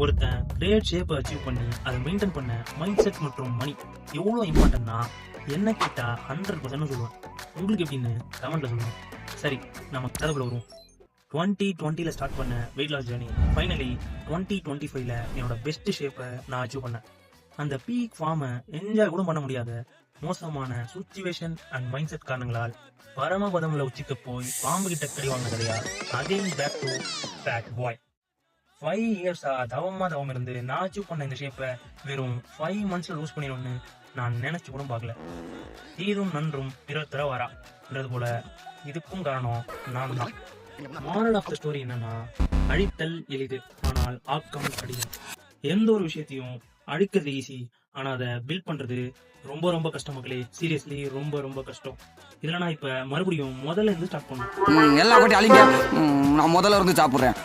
ஒருத்தன் கிரேட் ஷேப்பை அச்சீவ் பண்ணி அதை மெயின்டைன் பண்ண மைண்ட் செட் மற்றும் மணி எவ்வளோ இம்பார்ட்டன்ட்னா என்ன கேட்டா 100% சொல்லுவேன். உங்களுக்கு எப்படின்னு கமெண்ட்ல சொல்லுவேன். சரி, நம்ம கதைக்குள்ள வருவோம். 2020 ஸ்டார்ட் பண்ண வெயிட் லாஸ் ஜேர்னி ஃபைனலி 2025 என்னோட பெஸ்ட் ஷேப்பை நான் அச்சீவ் பண்ணேன். அந்த பீக் ஃபார்மை என்ஜாய் கூட பண்ண முடியாத மோசமான சுச்சுவேஷன் அண்ட் மைண்ட் செட் காரணங்களால் பரமபதம்ல உச்சிக்க போய் பாம்பு கிட்ட கடி வாங்கின கதையா again back to fat boy. 5 இயர்ஸா தவம் இருந்து நான் அச்சீவ் பண்ண இந்த ஷேப்பை வெறும் 5 monthsல லூஸ் பண்ணிடும்னு நான் நினைச்சு கூட பார்க்கல. தீரும் நன்றும் பிறர் தர வரான்றது போல இதுக்கும் காரணம் நான் தான். மாரல் ஆஃப் த ஸ்டோரி என்னன்னா, அழித்தல் எளிது ஆனால் ஆக்கம் கடினம். எந்த ஒரு விஷயத்தையும் அழிக்கிறது ஈஸி, ஆனா அதை பில்ட் பண்றது ரொம்ப ரொம்ப கஷ்டம் மக்களே. சீரியஸ்லி ரொம்ப ரொம்ப கஷ்டம். இதுல நான் இப்ப மறுபடியும் முதல்ல இருந்து ஸ்டார்ட் பண்ணுவேன். எல்லா பட்டி அழிங்க, நான் முதல்ல இருந்து சாப்பிட்றேன்.